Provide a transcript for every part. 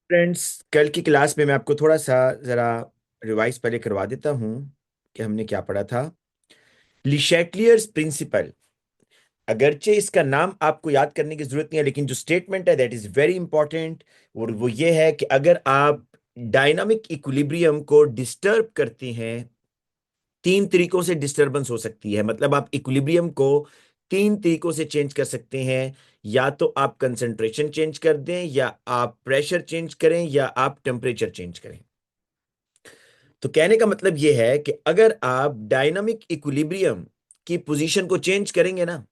Friends, कल की class में मैं आपको थोड़ा सा जरा रिवाइज पहले करवा देता हूँ कि हमने क्या पढ़ा था। लिशेटलियर्स प्रिंसिपल, अगरचे इसका नाम आपको याद करने की जरूरत नहीं है, लेकिन जो स्टेटमेंट है दैट इज वेरी इंपॉर्टेंट। और वो ये है कि अगर आप डायनामिक इक्विलिब्रियम को डिस्टर्ब करते हैं, तीन तरीकों से डिस्टरबेंस हो सकती है। मतलब आप इक्विलिब्रियम को तीन तरीकों से चेंज कर सकते हैं। या तो आप कंसंट्रेशन चेंज कर दें, या आप प्रेशर चेंज करें, या आप टेम्परेचर चेंज करें। तो कहने का मतलब यह है कि अगर आप डायनामिक इक्विलिब्रियम की पोजीशन को चेंज करेंगे ना,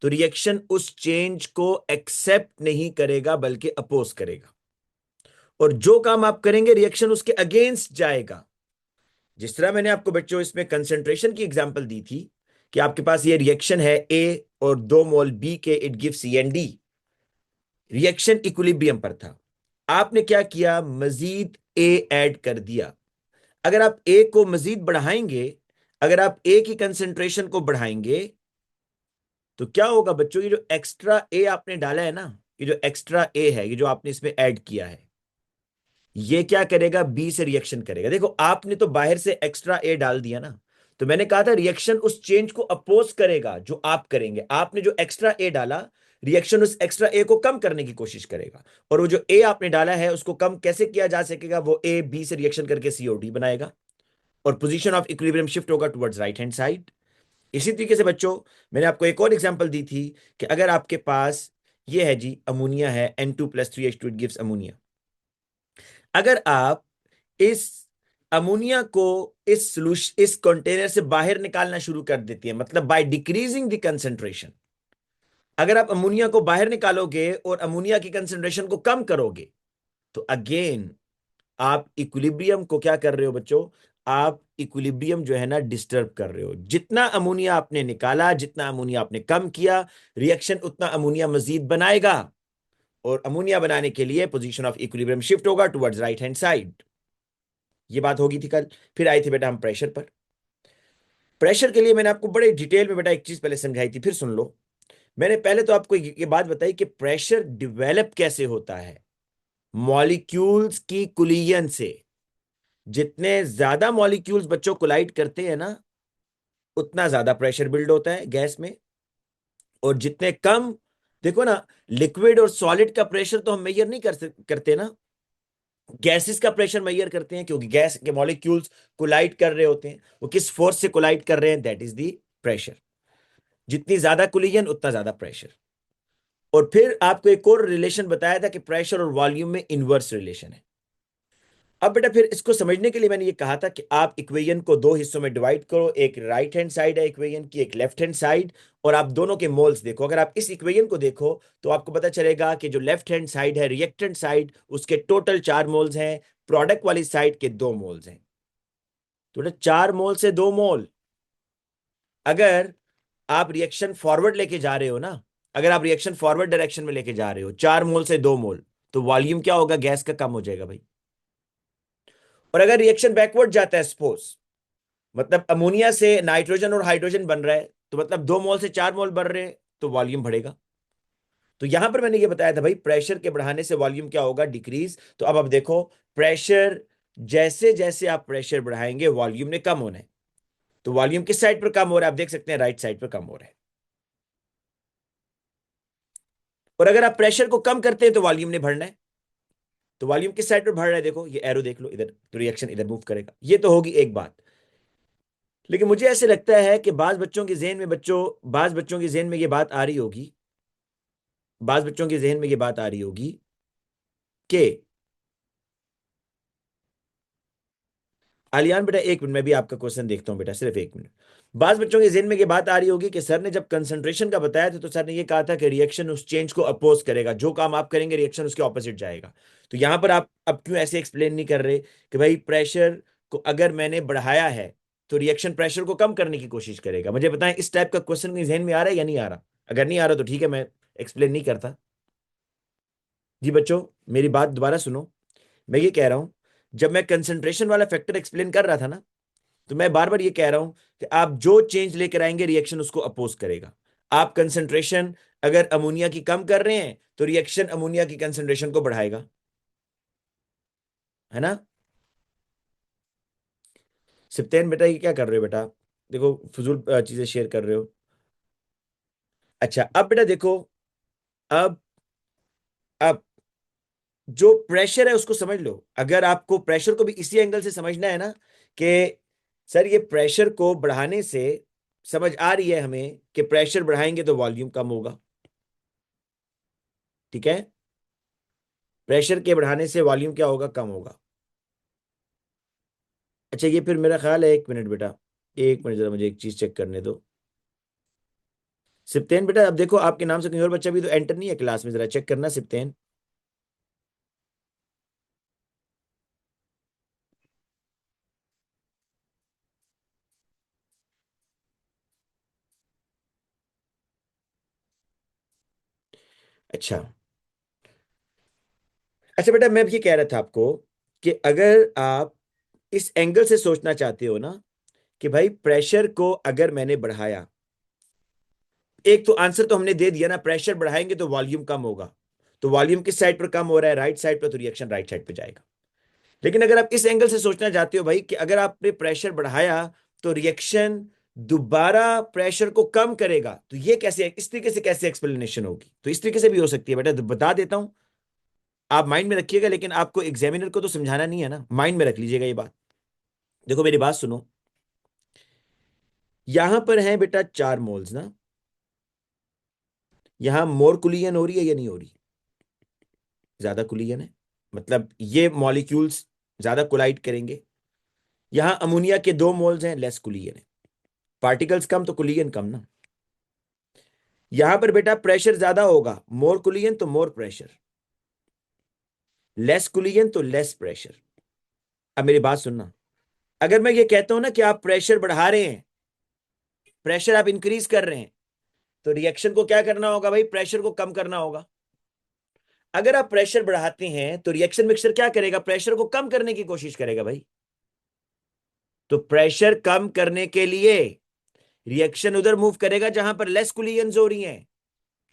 तो रिएक्शन उस चेंज को एक्सेप्ट नहीं करेगा बल्कि अपोज करेगा। और जो काम आप करेंगे रिएक्शन उसके अगेंस्ट जाएगा। जिस तरह मैंने आपको बच्चों इसमें कंसंट्रेशन की एग्जांपल दी थी कि आपके पास ये रिएक्शन है ए और 2 मोल बी के, it give C and D. Reaction equilibrium पर था, आपने क्या किया, मजीद ए ऐड कर दिया। अगर आप ए को मजीद बढ़ाएंगे, अगर आप ए की कंसेंट्रेशन को बढ़ाएंगे, तो क्या होगा बच्चों, ये जो एक्स्ट्रा ए आपने डाला है ना, ये जो एक्स्ट्रा ए है, ये जो आपने इसमें ऐड किया है, ये क्या करेगा, बी से रिएक्शन करेगा। देखो आपने तो बाहर से एक्स्ट्रा ए डाल दिया ना, तो मैंने कहा था रिएक्शन उस चेंज को अपोज करेगा जो आप करेंगे। आपने जो एक्स्ट्रा ए डाला, रिएक्शन उस एक्स्ट्रा ए को कम करने की कोशिश करेगा। और वो जो ए आपने डाला है उसको कम कैसे किया जा सकेगा, वो ए बी से रिएक्शन करके सीओडी बनाएगा और पोजीशन ऑफ इक्विलिब्रियम शिफ्ट होगा टुवर्ड्स राइट हैंड साइड। इसी तरीके से बच्चों, मैंने आपको एक और एग्जांपल दी थी कि अगर आपके पास ये है जी, अमोनिया है, N2+3H2, इट गिव्स अमोनिया। अगर आप इस अमोनिया को इस सोल्यूशन, इस कंटेनर से बाहर निकालना शुरू कर देती है, मतलब बाय डिक्रीजिंग द कंसेंट्रेशन, अगर आप अमोनिया को बाहर निकालोगे और अमोनिया की कंसेंट्रेशन को कम करोगे, तो अगेन आप इक्विलिब्रियम को क्या कर रहे हो बच्चों, आप इक्विलिब्रियम जो है ना डिस्टर्ब कर रहे हो। जितना अमोनिया आपने निकाला, जितना अमोनिया आपने कम किया, रिएक्शन उतना अमोनिया मजीद बनाएगा। और अमोनिया बनाने के लिए पोजीशन ऑफ इक्विलिब्रियम शिफ्ट होगा टुवर्ड्स राइट हैंड साइड। ये बात होगी थी कल। फिर आई थी बेटा हम प्रेशर पर। प्रेशर के लिए मैंने आपको बड़े डिटेल में बेटा एक चीज पहले समझाई थी, फिर सुन लो। मैंने पहले तो आपको ये बात बताई कि प्रेशर डिवेलप कैसे होता है, मॉलिक्यूल्स की कुलियन से। जितने ज्यादा मॉलिक्यूल्स बच्चों कोलाइड करते हैं ना, उतना ज्यादा प्रेशर बिल्ड होता है गैस में। और जितने कम, देखो ना, लिक्विड और सॉलिड का प्रेशर तो हम मेजर नहीं करते ना, गैसेस का प्रेशर मेजर करते हैं, क्योंकि गैस के मॉलिक्यूल्स कोलाइड कर रहे होते हैं। वो किस फोर्स से कोलाइड कर रहे हैं, दैट इज दी प्रेशर। जितनी ज्यादा कोलिजन उतना ज्यादा प्रेशर। और फिर आपको एक और रिलेशन बताया था कि प्रेशर और वॉल्यूम में इनवर्स रिलेशन है। अब बेटा फिर इसको समझने के लिए मैंने ये कहा था कि आप इक्वेशन को दो हिस्सों में डिवाइड करो, एक राइट हैंड साइड है इक्वेशन की, एक लेफ्ट हैंड साइड। और आप दोनों के मोल्स देखो। अगर आप इस इक्वेशन को देखो तो आपको पता चलेगा कि जो लेफ्ट हैंड साइड है, रिएक्टेंट साइड, उसके टोटल 4 मोल्स हैं, प्रोडक्ट वाली साइड के 2 मोल्स हैं। तो बेटा 4 मोल से 2 मोल, अगर आप रिएक्शन फॉरवर्ड लेके जा रहे हो ना, अगर आप रिएक्शन फॉरवर्ड डायरेक्शन में लेके जा रहे हो, 4 मोल से 2 मोल, तो वॉल्यूम क्या होगा, गैस का कम हो जाएगा भाई। और अगर रिएक्शन बैकवर्ड जाता है, सपोज, मतलब अमोनिया से नाइट्रोजन और हाइड्रोजन बन रहा है, तो मतलब 2 मोल से 4 मोल बढ़ रहे हैं, तो वॉल्यूम बढ़ेगा। तो यहां पर मैंने ये बताया था भाई, प्रेशर के बढ़ाने से वॉल्यूम क्या होगा, डिक्रीज। तो अब देखो, प्रेशर, जैसे जैसे आप प्रेशर बढ़ाएंगे वॉल्यूम ने कम होना है। तो वॉल्यूम किस साइड पर कम हो रहा है, आप देख सकते हैं राइट साइड पर कम हो रहा है। और अगर आप प्रेशर को कम करते हैं तो वॉल्यूम ने बढ़ना है। तो वॉल्यूम किस साइड पर बढ़ रहा है, देखो ये एरो देख लो इधर, तो रिएक्शन इधर मूव करेगा। ये तो होगी एक बात। लेकिन मुझे ऐसे लगता है कि बाज बच्चों के जहन में, बाज बच्चों के जहन में ये बात आ रही होगी, बाज बच्चों के जहन में ये बात आ रही होगी कि आलियान बेटा, एक मिनट, मैं भी आपका क्वेश्चन देखता हूं बेटा, सिर्फ एक मिनट। बाज बच्चों के जहन में ये बात आ रही होगी कि सर ने जब कंसंट्रेशन का बताया था, तो सर ने ये कहा था कि रिएक्शन उस चेंज को अपोज करेगा, जो काम आप करेंगे रिएक्शन उसके ऑपोजिट जाएगा। तो यहां पर आप अब क्यों ऐसे एक्सप्लेन नहीं कर रहे कि भाई प्रेशर को अगर मैंने बढ़ाया है, तो रिएक्शन प्रेशर को कम करने की कोशिश करेगा। मुझे बताएं, इस टाइप का क्वेश्चन जहन में आ रहा है या नहीं आ रहा? अगर नहीं आ रहा तो ठीक है, मैं एक्सप्लेन नहीं करता। जी बच्चों, मेरी बात दोबारा सुनो। मैं ये कह रहा हूं, जब मैं कंसंट्रेशन वाला फैक्टर एक्सप्लेन कर रहा था ना, तो मैं बार बार ये कह रहा हूं कि आप जो चेंज लेकर आएंगे रिएक्शन उसको अपोज करेगा। आप कंसंट्रेशन अगर अमोनिया की कम कर रहे हैं, तो रिएक्शन अमोनिया की कंसंट्रेशन को बढ़ाएगा। है ना। सिप्तेन बेटा ये क्या कर रहे हो बेटा, देखो फजूल चीजें शेयर कर रहे हो। अच्छा अब बेटा देखो, अब अब जो प्रेशर है उसको समझ लो। अगर आपको प्रेशर को भी इसी एंगल से समझना है ना, कि सर ये प्रेशर को बढ़ाने से समझ आ रही है हमें कि प्रेशर बढ़ाएंगे तो वॉल्यूम कम होगा, ठीक है। प्रेशर के बढ़ाने से वॉल्यूम क्या होगा, कम होगा। अच्छा ये फिर मेरा ख्याल है, 1 मिनट बेटा, 1 मिनट जरा मुझे एक चीज चेक करने दो। सिप्तेन बेटा अब देखो, आपके नाम से कहीं और बच्चा भी तो एंटर नहीं है क्लास में, जरा चेक करना सिप्तेन। अच्छा, अच्छा बेटा मैं अब ये कह रहा था आपको कि अगर आप इस एंगल से सोचना चाहते हो ना, कि भाई प्रेशर को अगर मैंने बढ़ाया, एक तो आंसर तो हमने दे दिया ना, प्रेशर बढ़ाएंगे तो वॉल्यूम कम होगा। तो वॉल्यूम किस साइड पर कम हो रहा है, राइट साइड पर, तो रिएक्शन राइट साइड पे जाएगा। लेकिन अगर आप इस एंगल से सोचना चाहते हो भाई कि अगर आपने प्रेशर बढ़ाया तो रिएक्शन दोबारा प्रेशर को कम करेगा, तो ये कैसे, इस तरीके से कैसे एक्सप्लेनेशन होगी, तो इस तरीके से भी हो सकती है बेटा, तो बता देता हूं, आप माइंड में रखिएगा, लेकिन आपको एग्जामिनर को तो समझाना नहीं है ना, माइंड में रख लीजिएगा ये बात। देखो मेरी बात सुनो, यहां पर है बेटा 4 मोल्स ना, यहां मोर कुलियन हो रही है या नहीं हो रही, ज्यादा कुलियन है, मतलब ये मॉलिक्यूल्स ज्यादा कोलाइड करेंगे। यहां अमोनिया के 2 मोल्स हैं, लेस कुलियन है, पार्टिकल्स कम तो कुलियन कम ना। यहां पर बेटा प्रेशर ज्यादा होगा, मोर कुलियन तो मोर प्रेशर, लेस कुलियन तो लेस प्रेशर। अब मेरी बात सुनना, अगर मैं ये कहता हूं ना कि आप प्रेशर बढ़ा रहे हैं, प्रेशर आप इंक्रीज कर रहे हैं, तो रिएक्शन को क्या करना होगा भाई, प्रेशर को कम करना होगा। अगर आप प्रेशर बढ़ाते हैं तो रिएक्शन मिक्सर क्या करेगा, प्रेशर को कम करने की कोशिश करेगा भाई। तो प्रेशर कम करने के लिए रिएक्शन उधर मूव करेगा जहां पर लेस कुलियंस हो रही हैं।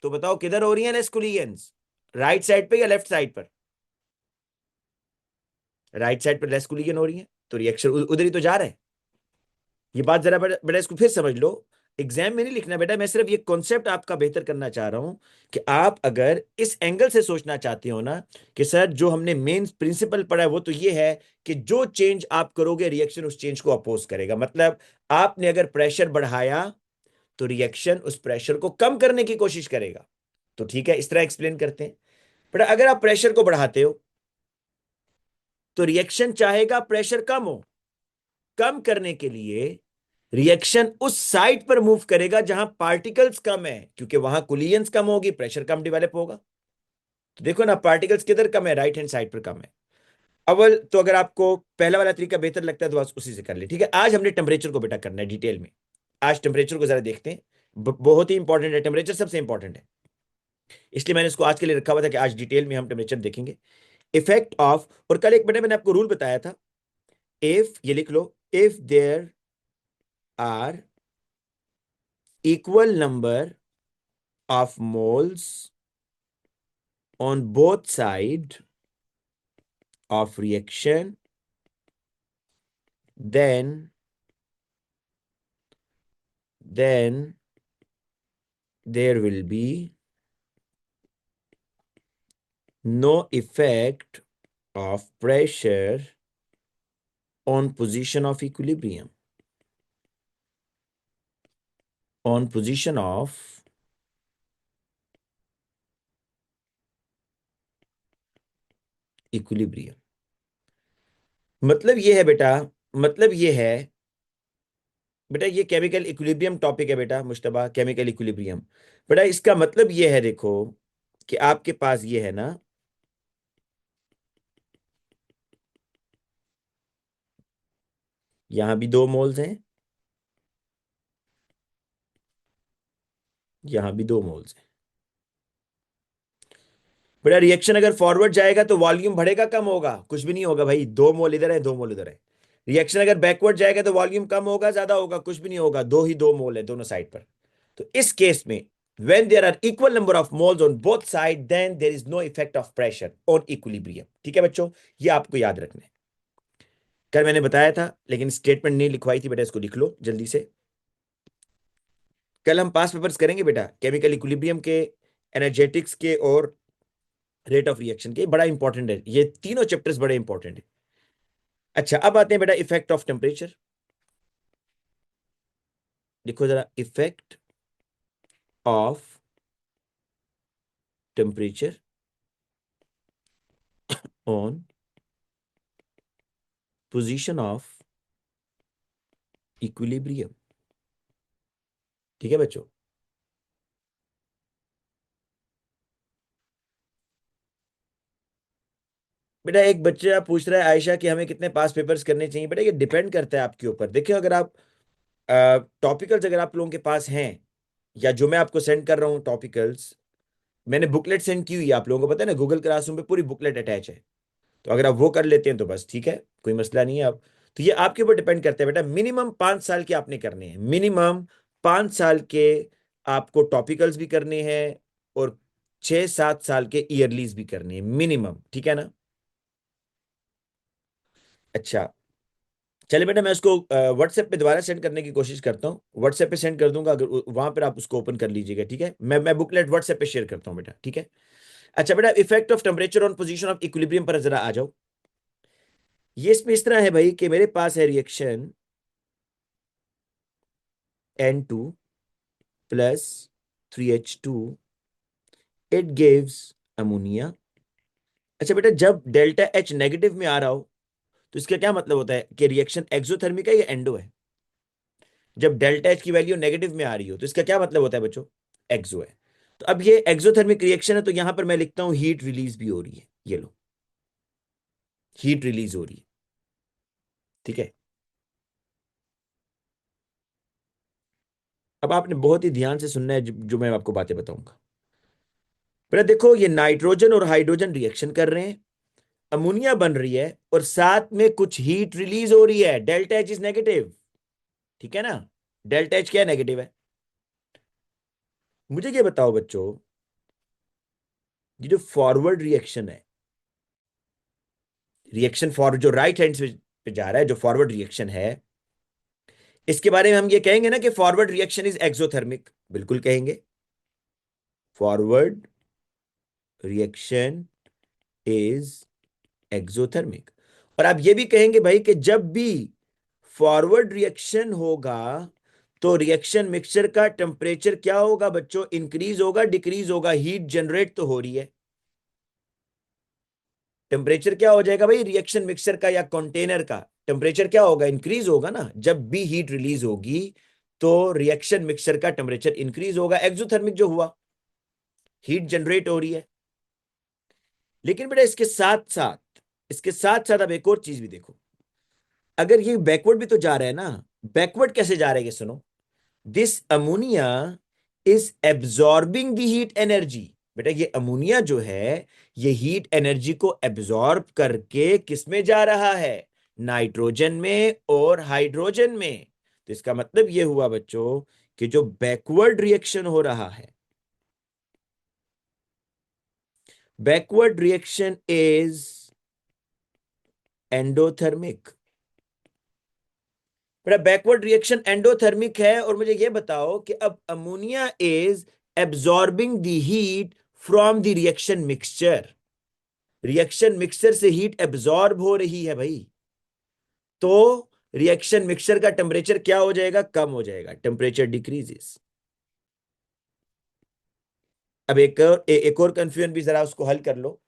तो बताओ किधर हो रही हैं लेस कुलियंस, राइट साइड पे या लेफ्ट साइड पर, राइट साइड पर लेस कुलियन हो रही है, तो रिएक्शन उधर ही तो जा रहा है। ये बात जरा बेटा बेटा इसको फिर समझ लो, एग्जाम में नहीं लिखना बेटा, मैं सिर्फ ये कॉन्सेप्ट आपका बेहतर करना चाह रहा हूं कि आप अगर इस एंगल से सोचना चाहते हो ना, कि सर जो हमने मेन प्रिंसिपल पढ़ा है वो तो ये है कि जो चेंज आप करोगे रिएक्शन उस चेंज को अपोज करेगा। मतलब आपने अगर प्रेशर बढ़ाया तो रिएक्शन उस प्रेशर को कम करने की कोशिश करेगा। तो ठीक है, इस तरह एक्सप्लेन करते हैं। बट अगर आप प्रेशर को बढ़ाते हो तो रिएक्शन चाहेगा प्रेशर कम हो, कम करने के लिए रिएक्शन उस साइड पर मूव करेगा जहां पार्टिकल्स कम है, क्योंकि वहां कुलियंस कम होगी, प्रेशर कम डेवलप होगा। तो देखो ना, पार्टिकल्स किधर कम है, राइट हैंड साइड पर कम है। अव्वल तो अगर आपको पहला वाला तरीका बेहतर लगता है तो बस उसी से कर ले, ठीक है। आज हमने टेम्परेचर को बेटा करना है डिटेल में, आज टेम्परेचर को जरा देखते हैं। बहुत ही इंपॉर्टेंट है, टेम्परेचर सबसे इंपॉर्टेंट है, इसलिए मैंने इसको आज के लिए रखा हुआ था कि आज डिटेल में हम टेम्परेचर देखेंगे। इफेक्ट ऑफ, और कल एक बेटा मैंने आपको रूल बताया था, इफ, ये लिख लो, if there are equal number of moles on both side of reaction, then there will be no effect of pressure on position of equilibrium, on position of equilibrium। मतलब ये है बेटा, मतलब ये है बेटा, ये केमिकल इक्विलिब्रियम टॉपिक है बेटा मुश्तबा, केमिकल इक्विलिब्रियम। बेटा इसका मतलब ये है, देखो कि आपके पास ये है ना, यहां भी 2 मोल्स हैं, यहां भी 2 मोल्स हैं। बेटा रिएक्शन अगर फॉरवर्ड जाएगा तो वॉल्यूम बढ़ेगा कम होगा, कुछ भी नहीं होगा भाई, 2 मोल इधर है 2 मोल इधर है। रिएक्शन अगर बैकवर्ड जाएगा तो वॉल्यूम कम होगा ज्यादा होगा, कुछ भी नहीं होगा, 2 ही 2 मोल है दोनों साइड पर। तो इस केस में When there are equal number of moles on both sides, then there is no effect of pressure on equilibrium. ठीक है बच्चों, ये आपको याद रखना है। कल मैंने बताया था लेकिन स्टेटमेंट नहीं लिखवाई थी बेटा, इसको लिख लो जल्दी से। कल हम पास पेपर्स करेंगे बेटा, केमिकल इक्विलिब्रियम के, एनर्जेटिक्स के और रेट ऑफ रिएक्शन के। बड़ा इंपॉर्टेंट है, ये तीनों चैप्टर्स बड़े इंपॉर्टेंट है। अच्छा, अब आते हैं बेटा इफेक्ट ऑफ टेम्परेचर। देखो जरा, effect of temperature on position of equilibrium. ठीक है बच्चों, बेटा एक बच्चा पूछ रहा है आयशा कि हमें कितने पास पेपर्स करने चाहिए। बेटा ये डिपेंड करता है आपके ऊपर। देखिए, अगर आप टॉपिकल्स अगर आप लोगों के पास हैं, या जो मैं आपको सेंड कर रहा हूँ टॉपिकल्स, मैंने बुकलेट सेंड की हुई है, आप लोगों को पता है ना, गूगल क्लासरूम पे पूरी बुकलेट अटैच है। तो अगर आप वो कर लेते हैं तो बस ठीक है, कोई मसला नहीं है। आप तो ये आपके ऊपर डिपेंड करता है बेटा। मिनिमम 5 साल के आपने करने हैं, मिनिमम 5 साल के आपको टॉपिकल्स भी करने हैं, और 6-7 साल के ईयरलीज भी करने हैं मिनिमम। ठीक है ना? अच्छा, चलिए बेटा, मैं उसको व्हाट्सएप पे दोबारा सेंड करने की कोशिश करता हूँ। व्हाट्सएप पे सेंड कर दूंगा, अगर वहां पर आप उसको ओपन कर लीजिएगा। ठीक है, मैं बुकलेट व्हाट्सएप पे शेयर करता हूँ बेटा। ठीक है। अच्छा बेटा, effect of temperature on position of equilibrium पर जरा आ जाओ। ये इसमें इस तरह है भाई कि मेरे पास है reaction N2 plus 3H2, it gives ammonia. अच्छा बेटा, जब डेल्टा H नेगेटिव में आ रहा हो तो इसका क्या मतलब होता है कि रिएक्शन एक्सोथर्मिक है या एंडो है? जब डेल्टा H की वैल्यू नेगेटिव में आ रही हो तो इसका क्या मतलब होता है बच्चों? एक्सो है। तो अब ये एक्सोथर्मिक रिएक्शन है, तो यहां पर मैं लिखता हूं हीट रिलीज भी हो रही है। ये लो, हीट रिलीज हो रही है। ठीक है। अब आपने बहुत ही ध्यान से सुनना है जो मैं आपको बातें बताऊंगा। बेटा देखो, ये नाइट्रोजन और हाइड्रोजन रिएक्शन कर रहे हैं, अमोनिया बन रही है, और साथ में कुछ हीट रिलीज हो रही है। Delta H is negative. ठीक है ना? डेल्टा एच क्या नेगेटिव है? मुझे ये बताओ बच्चों, ये जो फॉरवर्ड रिएक्शन है, रिएक्शन फॉरवर्ड जो राइट हैंड पे जा रहा है, जो फॉरवर्ड रिएक्शन है, इसके बारे में हम ये कहेंगे ना कि फॉरवर्ड रिएक्शन इज एक्सोथर्मिक। बिल्कुल कहेंगे, फॉरवर्ड रिएक्शन इज एक्सोथर्मिक। और आप ये भी कहेंगे भाई कि जब भी फॉरवर्ड रिएक्शन होगा तो रिएक्शन मिक्सचर का टेम्परेचर क्या होगा बच्चों? इंक्रीज होगा, डिक्रीज होगा? हीट जनरेट तो हो रही है, टेम्परेचर क्या हो जाएगा भाई रिएक्शन मिक्सचर का या कंटेनर का? टेम्परेचर क्या होगा? इंक्रीज होगा ना। जब भी हीट रिलीज होगी तो रिएक्शन मिक्सचर का टेम्परेचर इंक्रीज होगा। एक्सोथर्मिक जो हुआ, हीट जनरेट हो रही है। लेकिन बेटा इसके साथ साथ अब एक और चीज भी देखो। अगर ये बैकवर्ड भी तो जा रहा है ना। बैकवर्ड कैसे जा रहा है ये सुनो। This ammonia is absorbing the heat energy. बेटा ये अमोनिया जो है, ये हीट एनर्जी को एब्जॉर्ब करके किस में जा रहा है? नाइट्रोजन में और हाइड्रोजन में। तो इसका मतलब ये हुआ बच्चों कि जो बैकवर्ड रिएक्शन हो रहा है, बैकवर्ड रिएक्शन इज एंडोथर्मिक। बेटा बैकवर्ड रिएक्शन एंडोथर्मिक है, और मुझे यह बताओ कि अब ammonia is absorbing the heat from the reaction mixture. Reaction mixture से हीट एब्जॉर्ब हो रही है भाई, तो रिएक्शन मिक्सचर का टेम्परेचर क्या हो जाएगा? कम हो जाएगा, टेम्परेचर डिक्रीजेस। अब एक और कंफ्यूजन भी जरा उसको हल कर लो।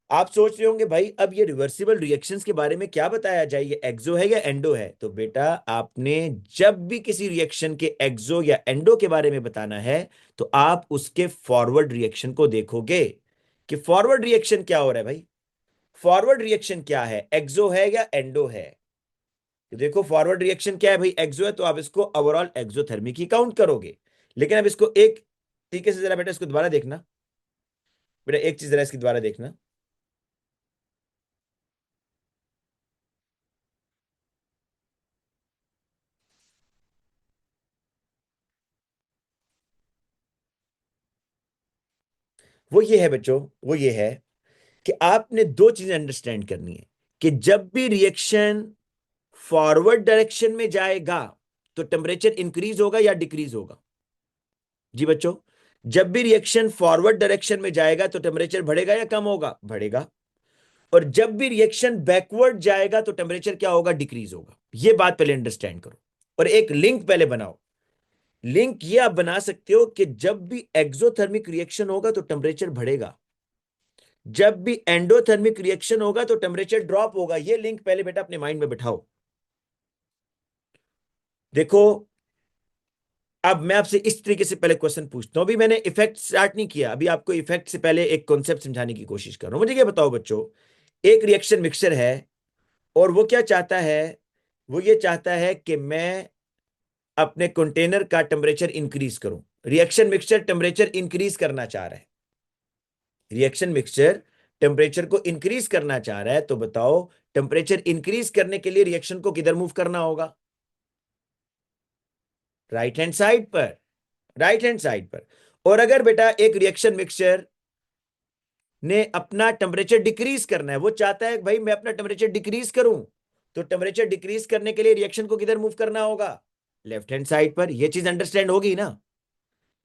आप सोच रहे होंगे भाई अब ये रिवर्सिबल रिएक्शंस के बारे में क्या बताया जाए, ये एक्सो है या एंडो है? तो बेटा आपने जब भी किसी रिएक्शन के एक्सो या एंडो के बारे में बताना है तो आप उसके फॉरवर्ड रिएक्शन को देखोगे कि फॉरवर्ड रिएक्शन क्या हो रहा है भाई। फॉरवर्ड रिएक्शन क्या है, एक्सो है या एंडो है? तो देखो फॉरवर्ड रिएक्शन क्या है भाई, एक्सो है, तो आप इसको ओवरऑल एक्सोथर्मिक ही काउंट करोगे। लेकिन अब इसको एक तरीके से जरा बेटा इसको दोबारा देखना। बेटा एक चीज जरा इसकी दोबारा देखना। वो ये है बच्चों, वो ये है कि आपने दो चीजें अंडरस्टैंड करनी है कि जब भी रिएक्शन फॉरवर्ड डायरेक्शन में जाएगा तो टेम्परेचर इंक्रीज होगा या डिक्रीज होगा? जी बच्चों, जब भी रिएक्शन फॉरवर्ड डायरेक्शन में जाएगा तो टेम्परेचर बढ़ेगा या कम होगा? बढ़ेगा। और जब भी रिएक्शन बैकवर्ड जाएगा तो टेम्परेचर क्या होगा? डिक्रीज होगा। ये बात पहले अंडरस्टैंड करो और एक लिंक पहले बनाओ। लिंक ये आप बना सकते हो कि जब भी एक्सोथर्मिक रिएक्शन होगा तो टेम्परेचर बढ़ेगा, जब भी एंडोथर्मिक रिएक्शन होगा तो टेम्परेचर ड्रॉप होगा। ये लिंक पहले बेटा अपने माइंड में बिठाओ। देखो, अब मैं आपसे इस तरीके से पहले क्वेश्चन पूछता हूं। अभी मैंने इफेक्ट स्टार्ट नहीं किया, अभी आपको इफेक्ट से पहले एक कॉन्सेप्ट समझाने की कोशिश कर रहा हूं। मुझे ये बताओ बच्चों, एक रिएक्शन मिक्सचर है और वो क्या चाहता है? वो ये चाहता है कि मैं अपने कंटेनर का टेम्परेचर इंक्रीज करूं। रिएक्शन मिक्सचर टेम्परेचर इंक्रीज करना चाह रहा है। रिएक्शन मिक्सचर टेम्परेचर को इंक्रीज करना चाह रहा है, तो बताओ टेम्परेचर इंक्रीज करने के लिए रिएक्शन को किधर मूव करना होगा? राइट हैंड साइड पर। राइट हैंड साइड पर। और अगर बेटा एक रिएक्शन मिक्सचर ने अपना टेम्परेचर डिक्रीज करना है, वो चाहता है भाई मैं अपना टेम्परेचर डिक्रीज करूं, तो टेम्परेचर डिक्रीज करने के लिए रिएक्शन को किधर मूव करना होगा? लेफ्ट हैंड साइड पर। ये चीज अंडरस्टैंड होगी ना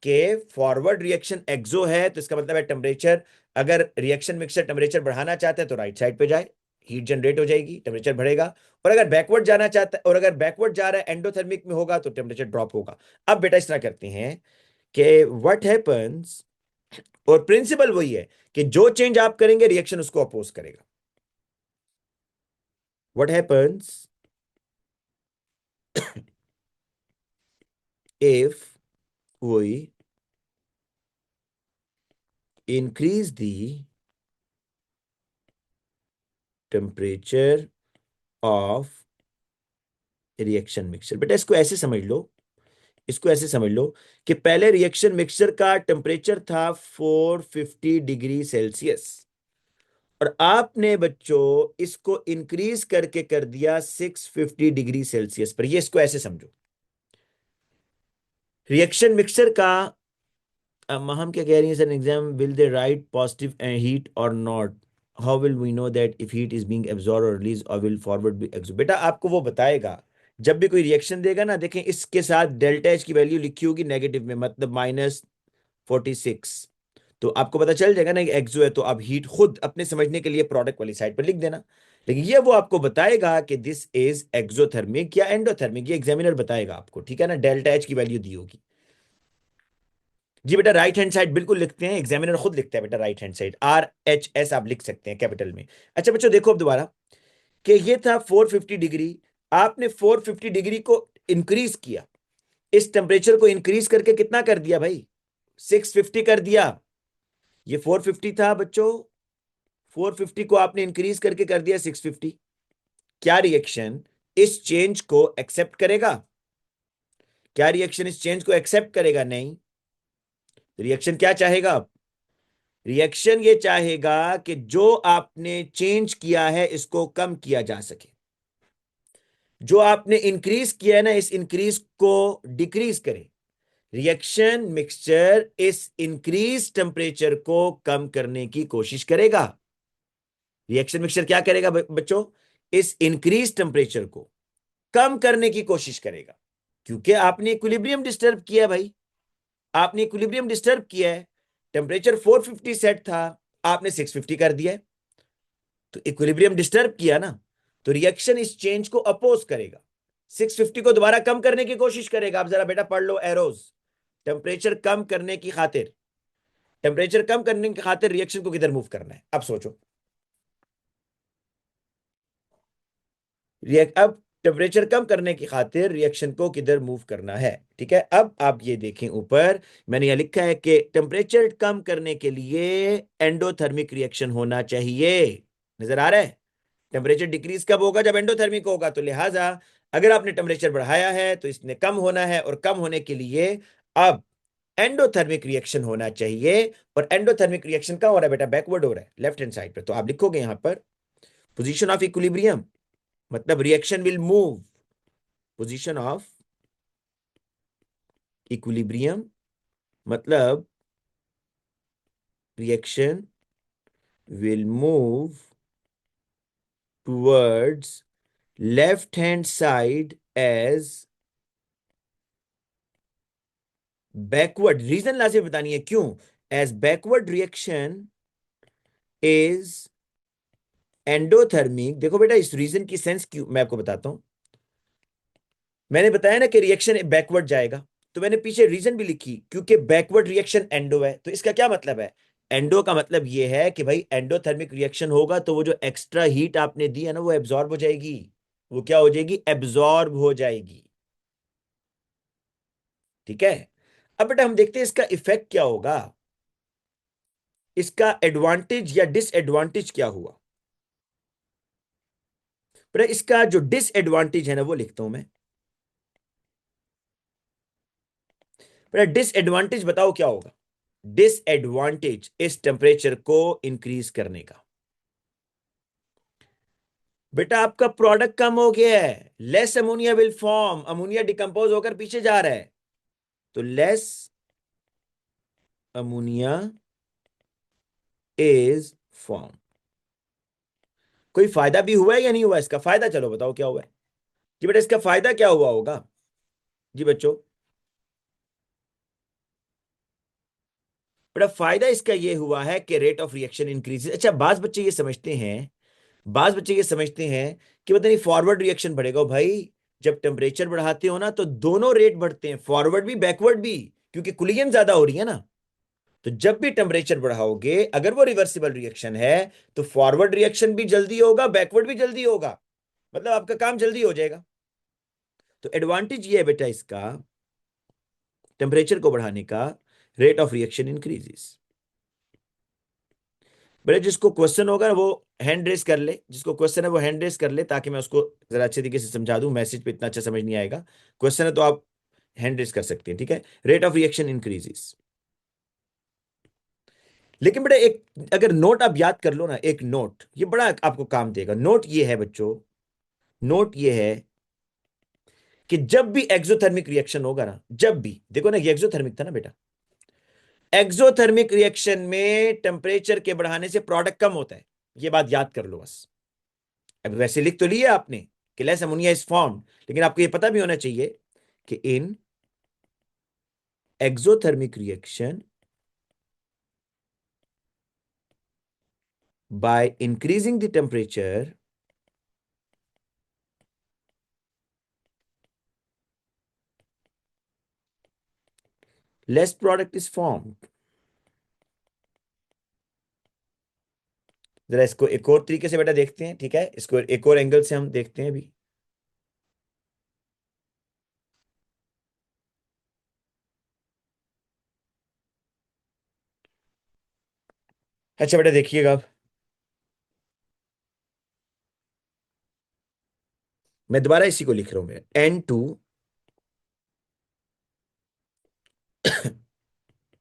कि फॉरवर्ड रिएक्शन एक्सो है तो इसका मतलब है टेम्परेचर, अगर रिएक्शन मिक्सर टेम्परेचर बढ़ाना चाहता है तो राइट साइड पे जाए, हीट जनरेट हो जाएगी, टेम्परेचर बढ़ेगा। और अगर बैकवर्ड जाना चाहता है, और अगर बैकवर्ड जा रहा है एंडोथर्मिक में होगा तो टेम्परेचर ड्रॉप होगा। अब बेटा इस तरह करते हैं कि व्हाट हैपेंस, और प्रिंसिपल वही है कि जो चेंज आप करेंगे रिएक्शन उसको अपोज करेगा। What happens if we increase the temperature of reaction mixture? बेटा इसको ऐसे समझ लो, इसको ऐसे समझ लो कि पहले रिएक्शन मिक्सचर का टेम्परेचर था 450 डिग्री सेल्सियस, और आपने बच्चों इसको इंक्रीज करके कर दिया 650 डिग्री सेल्सियस पर। ये इसको ऐसे समझो, रिएक्शन मिक्सचर का हम क्या कह रही है sir, exam will they write positive heat or not, how will we know that if heat is being absorb or release or will forward be exo? बेटा आपको वो बताएगा जब भी कोई रिएक्शन देगा ना। देखें इसके साथ डेल्टा एच की वैल्यू लिखी होगी नेगेटिव में, मतलब -46, तो आपको पता चल जाएगा ना कि एक्सो है, तो आप हीट खुद अपने समझने के लिए प्रोडक्ट वाली साइड पर लिख देना। लेकिन ये वो आपको बताएगा कि दिस इज एक्सोथर्मिक या एंडोथर्मिक, ये एग्जामिनर बताएगा आपको, ठीक है ना, डेल्टा एच की वैल्यू दी होगी। जी बेटा राइट हैंड साइड बिल्कुल लिखते हैं, एग्जामिनर खुद लिखता है बेटा राइट हैंड साइड, RHS आप लिख सकते हैं कैपिटल में। अच्छा बच्चों देखो अब दोबारा कि ये था 450 डिग्री, आपने 450 डिग्री को इंक्रीज किया, इस टेम्परेचर को इंक्रीज करके कितना कर दिया भाई? 650 कर दिया। ये 450 था बच्चों, 450 को आपने इंक्रीज करके कर दिया 650। क्या रिएक्शन इस चेंज को एक्सेप्ट करेगा? क्या रिएक्शन इस चेंज को एक्सेप्ट करेगा? नहीं। रिएक्शन क्या चाहेगा? रिएक्शन ये चाहेगा कि जो आपने चेंज किया है इसको कम किया जा सके, जो आपने इंक्रीज किया है ना इस इंक्रीज को डिक्रीज करे। रिएक्शन मिक्सचर इस इंक्रीज टेम्परेचर को कम करने की कोशिश करेगा। रिएक्शन मिक्सचर क्या करेगा बच्चों? इस इंक्रीज टेम्परेचर को कम करने की कोशिश करेगा, क्योंकि आपने इक्विलिब्रियम डिस्टर्ब किया है भाई, आपने इक्विलिब्रियम डिस्टर्ब किया है। टेम्परेचर 450 सेट था, आपने 650 कर दिया है, तो इक्विलिब्रियम डिस्टर्ब किया ना, तो रिएक्शन इस चेंज को अपोज करेगा, 650 को दोबारा कम करने की कोशिश करेगा। आप जरा बेटा पढ़ लो एरोज, टेम्परेचर कम करने की खातिर, टेम्परेचर कम करने की खातिर रिएक्शन को किधर मूव करना है? अब सोचो, रिएक्ट अब टेम्परेचर कम करने की खातिर रिएक्शन को किधर मूव करना है, ठीक है। अब आप ये देखें ऊपर मैंने यह लिखा है कि टेम्परेचर कम करने के लिए एंडोथर्मिक रिएक्शन होना चाहिए। नजर आ रहा है? टेम्परेचर डिक्रीज कब होगा? जब एंडोथर्मिक होगा। तो लिहाजा अगर आपने टेम्परेचर बढ़ाया है तो इसने कम होना है, और कम होने के लिए अब एंडोथर्मिक रिएक्शन होना चाहिए। और एंडोथर्मिक रिएक्शन कहां हो रहा है बेटा? बैकवर्ड हो रहा है, लेफ्ट हैंड साइड पे। तो आप लिखोगे यहां पर पोजीशन ऑफ इक्विलिब्रियम, मतलब reaction will move, position of equilibrium मतलब reaction will move towards left hand side as backward. Reason लाजिम बतानी है क्यों. as backward reaction is endothermic. देखो बेटा, इस रीजन की सेंस क्यों मैं आपको बताता हूं. मैंने बताया ना कि रिएक्शन बैकवर्ड जाएगा, तो मैंने पीछे रीजन भी लिखी, क्योंकि बैकवर्ड रिएक्शन एंडो है. तो इसका क्या मतलब है? एंडो का मतलब यह है कि भाई एंडोथर्मिक रिएक्शन होगा तो वो जो एक्स्ट्रा हीट आपने दी है ना, वो एब्जॉर्ब हो जाएगी. वो क्या हो जाएगी? एब्जॉर्ब हो जाएगी. ठीक है. अब बेटा हम देखते हैं इसका इफेक्ट क्या होगा, इसका एडवांटेज या डिसएडवांटेज क्या हुआ. बेटा इसका जो डिसएडवांटेज है ना, वो लिखता हूं मैं. बेटा डिसएडवांटेज बताओ क्या होगा. डिसएडवांटेज इस टेम्परेचर को इंक्रीज करने का. बेटा आपका प्रोडक्ट कम हो गया है. Less ammonia will form. Ammonia decompose होकर पीछे जा रहा है, तो लेस अमोनिया इज फॉर्म. कोई फायदा भी हुआ है या नहीं हुआ इसका फायदा? चलो बताओ क्या हुआ है. जी बेटा इसका फायदा क्या हुआ होगा. जी बच्चों, बेटा फायदा इसका यह हुआ है कि रेट ऑफ रिएक्शन इंक्रीज. अच्छा, बाज बच्चे ये समझते हैं कि पता नहीं फॉरवर्ड रिएक्शन बढ़ेगा. भाई जब टेम्परेचर बढ़ाते हो ना, तो दोनों रेट बढ़ते हैं, फॉरवर्ड भी बैकवर्ड भी, क्योंकि कूलिंग ज्यादा हो रही है ना. तो जब भी टेम्परेचर बढ़ाओगे, अगर वो रिवर्सिबल रिएक्शन है, तो फॉरवर्ड रिएक्शन भी जल्दी होगा, बैकवर्ड भी जल्दी होगा. मतलब आपका काम जल्दी हो जाएगा. तो एडवांटेज ये है बेटा इसका, टेम्परेचर को बढ़ाने का, रेट ऑफ रिएक्शन इंक्रीजेस. बेटा जिसको क्वेश्चन होगा वो हैंड रेस कर ले. जिसको क्वेश्चन है वो हैंड रेस कर ले, ताकि मैं उसको जरा अच्छे तरीके से समझा दूं. मैसेज पे इतना अच्छा समझ नहीं आएगा. क्वेश्चन है तो आप हैंड रेस कर सकते हैं. ठीक है. Rate of reaction increases. लेकिन बेटा एक अगर नोट आप याद कर लो ना, एक नोट ये बड़ा आपको काम देगा. नोट ये है बच्चों, नोट ये है कि जब भी एक्सोथर्मिक रिएक्शन होगा ना, जब भी देखो ना, ये एक्सोथर्मिक था ना बेटा. एक्सोथर्मिक रिएक्शन में टेम्परेचर के बढ़ाने से प्रोडक्ट कम होता है. ये बात याद कर लो बस. अब वैसे लिख तो लिया आपने कि लेस अमोनिया इज फॉर्म्ड, लेकिन आपको ये पता भी होना चाहिए कि in exothermic reaction by increasing the temperature, less product is formed. जरा इसको एक और तरीके से बेटा देखते हैं. ठीक है, इसको एक और एंगल से हम देखते हैं अभी. अच्छा बेटा देखिएगा अब. मैं दोबारा इसी को लिख रहा हूं. मैं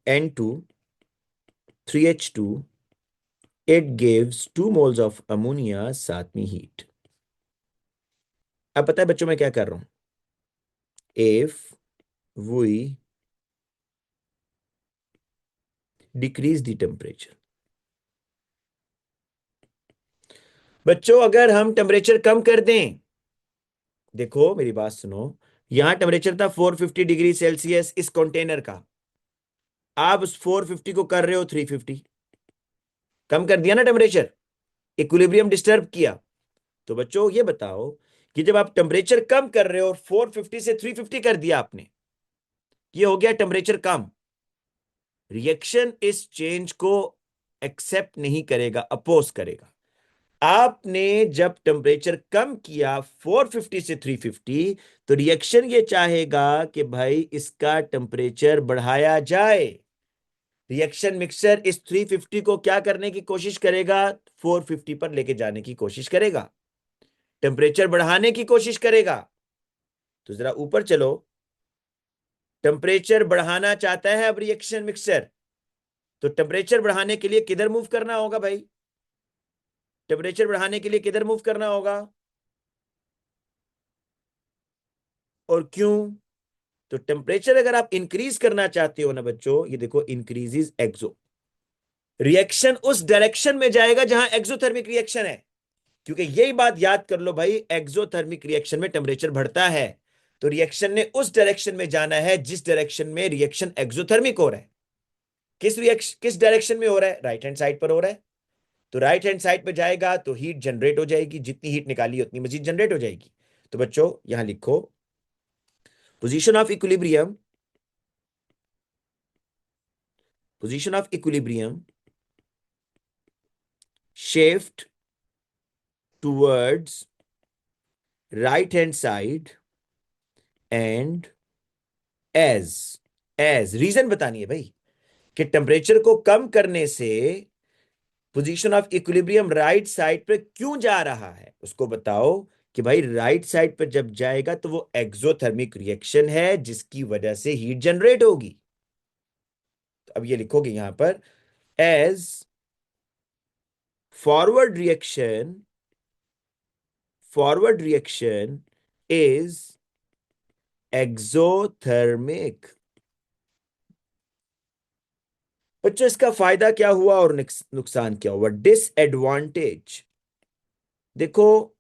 N2 3H2, it gives 2 moles of ammonia साथ में हीट. अब पता है बच्चों मैं क्या कर रहा हूं. if we decrease the temperature. बच्चों अगर हम टेम्परेचर कम कर दें, देखो मेरी बात सुनो, यहां टेम्परेचर था 450 डिग्री सेल्सियस इस कंटेनर का. आप उस 450 को कर रहे हो 350. कम कर दिया ना टेम्परेचर, इक्विलिब्रियम डिस्टर्ब किया. तो बच्चों ये बताओ कि जब आप टेम्परेचर कम कर रहे हो और 450 से 350 कर दिया आपने, ये हो गया टेम्परेचर कम. रिएक्शन इस चेंज को एक्सेप्ट नहीं करेगा, अपोज करेगा. आपने जब टेम्परेचर कम किया 450 से 350, तो रिएक्शन ये चाहेगा कि भाई इसका टेम्परेचर बढ़ाया जाए. रिएक्शन मिक्सर इस 350 को क्या करने की कोशिश करेगा? 450 पर लेके जाने की कोशिश करेगा, टेम्परेचर बढ़ाने की कोशिश करेगा. तो जरा ऊपर चलो. टेम्परेचर बढ़ाना चाहता है अब रिएक्शन मिक्सर, तो टेम्परेचर बढ़ाने के लिए किधर मूव करना होगा भाई? टेम्परेचर बढ़ाने के लिए किधर मूव करना होगा? और क्यों? तो टेम्परेचर अगर आप इंक्रीज करना चाहते हो ना बच्चों, ये देखो इंक्रीजेस एक्सो. रिएक्शन उस डायरेक्शन में जाएगा जहां एक्सोथर्मिक रिएक्शन है, क्योंकि यही बात याद कर लो भाई, एक्सोथर्मिक रिएक्शन में टेम्परेचर बढ़ता है, तो रिएक्शन ने उस डायरेक्शन में जाना है जिस डायरेक्शन में रिएक्शन एक्सोथर्मिक हो रहा है। किस डायरेक्शन में हो रहा है? राइट हैंड साइड पर हो रहा है। तो राइट हैंड साइड पे जाएगा तो हीट जनरेट हो जाएगी, जितनी हीट निकाली उतनी मजीद जनरेट हो जाएगी। तो बच्चों यहां लिखो, position of equilibrium, position of equilibrium shift towards right hand side and as as reason बतानी है भाई कि टेम्परेचर को कम करने से position of equilibrium right side पे क्यों जा रहा है, उसको बताओ कि भाई राइट साइड पे जब जाएगा तो वो एक्सोथर्मिक रिएक्शन है जिसकी वजह से हीट जनरेट होगी। तो अब ये लिखोगे यहां पर, as forward reaction, forward reaction is exothermic. बच्चों इसका फायदा क्या हुआ और नुकसान क्या हुआ? डिसएडवांटेज देखो,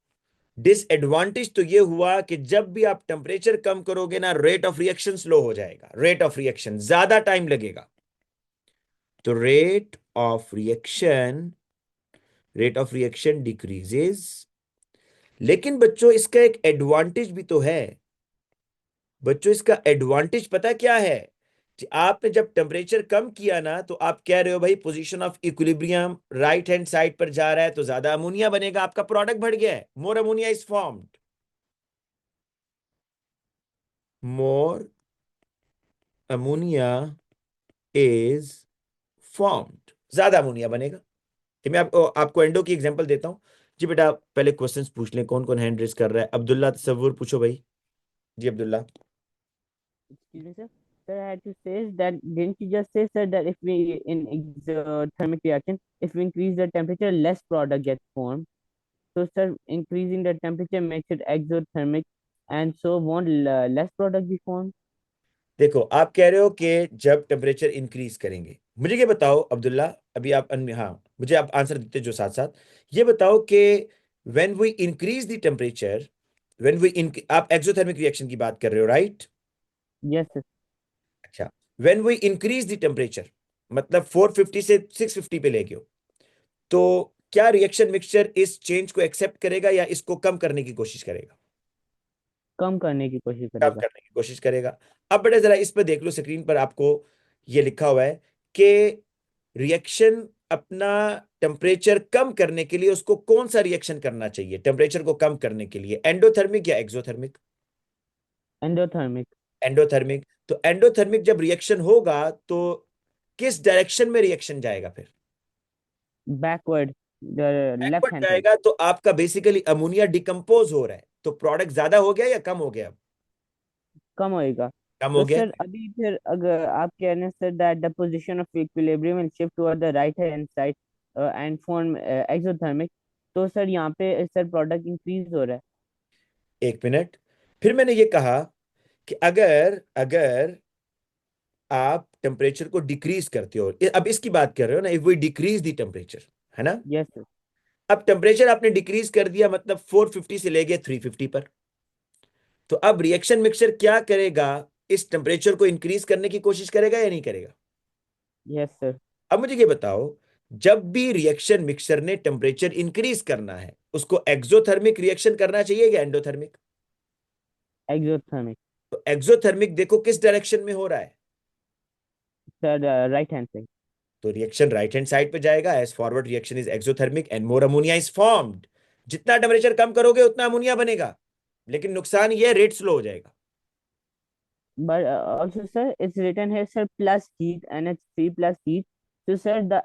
डिसएडवांटेज तो ये हुआ कि जब भी आप टेम्परेचर कम करोगे ना, रेट ऑफ रिएक्शन स्लो हो जाएगा, रेट ऑफ रिएक्शन ज्यादा टाइम लगेगा। तो रेट ऑफ रिएक्शन डिक्रीजेस। लेकिन बच्चों इसका एक एडवांटेज भी तो है। बच्चों इसका एडवांटेज पता क्या है? कि आपने जब टेम्परेचर कम किया ना, तो आप कह रहे हो भाई position of equilibrium right hand side पर जा रहा है तो ज्यादा अमोनिया बनेगा, आपका प्रोडक्ट बढ़ गया है, more ammonia is formed, more ammonia is formed, ज्यादा अमोनिया बनेगा। कि मैं आपको एंडो की एग्जांपल देता हूं। जी बेटा पहले क्वेश्चंस पूछ लें, कौन कौन हैंड रेस कर रहा है? अब्दुल्ला तसव्वुर पूछो भाई। जी Abdullah. Excuse me, sir. Sir, I had to say that didn't you just say, sir, that if we in exothermic reaction, if we increase the temperature, less product gets formed. So, sir, increasing the temperature makes it exothermic, and so won't less product be formed? देखो आप कह रहे हो कि जब temperature increase करेंगे, मुझे ये बताओ अब्दुल्ला, अभी आप हाँ मुझे आप आंसर देते जो साथ साथ ये बताओ कि when we increase the temperature, आप एक्सोथर्मिक रिएक्शन की बात कर रहे हो, राइट? Yes, sir. अच्छा, when we increase the temperature मतलब 450 से 650 पे ले गए हो, तो क्या रिएक्शन मिक्सचर इस चेंज को एक्सेप्ट करेगा या इसको कम करने की कोशिश करेगा? कम करने की कोशिश कम करेगा. करने की कोशिश करेगा। अब बेटा जरा इस पर देख लो, स्क्रीन पर आपको ये लिखा हुआ है कि रिएक्शन अपना टेम्परेचर कम करने के लिए उसको कौन सा रिएक्शन करना चाहिए टेम्परेचर को कम करने के लिए, एंडोथर्मिक या एक्सोथर्मिक? Endothermic. एंडोथर्मिक। तो एंडोथर्मिक जब रिएक्शन होगा तो किस डायरेक्शन में रिएक्शन जाएगा फिर? Backward. The left backward hand side. जाएगा, तो आपका बेसिकली अमोनिया डिकम्पोज हो रहा है, तो प्रोडक्ट ज्यादा हो गया या कम हो गया? कम होएगा. कम हो तो गया। सर अभी फिर अगर आप कह रहे हैं sir that the position of equilibrium will shift toward the right hand side and form exothermic. तो सर यहाँ पे सर प्रोडक्ट इंक्रीज हो रहा है. एक मिनट, फिर मैंने ये कहा कि अगर अगर आप टेम्परेचर को डिक्रीज करते हो, अब इसकी बात कर रहे हो ना, if we decrease the temperature, है ना? Yes sir. अब टेम्परेचर आपने डिक्रीज कर दिया मतलब 450 से ले गए 350 पर, तो अब रिएक्शन मिक्सचर क्या करेगा? इस टेम्परेचर को इंक्रीज करने की कोशिश करेगा या नहीं करेगा? Yes sir. अब मुझे ये बताओ, जब भी रिएक्शन मिक्सचर ने टेम्परेचर इंक्रीज करना है, उसको एक्सोथर्मिक रिएक्शन करना चाहिए या एंडोथर्मिक? एक्सोथर्मिक. तो एक्सोथर्मिक देखो किस डायरेक्शन में हो रहा है, सर राइट हैंड साइड. तो रिएक्शन राइट हैंड साइड पे जाएगा, as forward reaction is exothermic and more ammonia is formed. जितना टेम्परेचर कम करोगे उतना अमोनिया बनेगा, लेकिन नुकसान ये रेट स्लो हो जाएगा। But also, sir, it's written here, sir, plus heat, NH3 plus heat. So, sir, the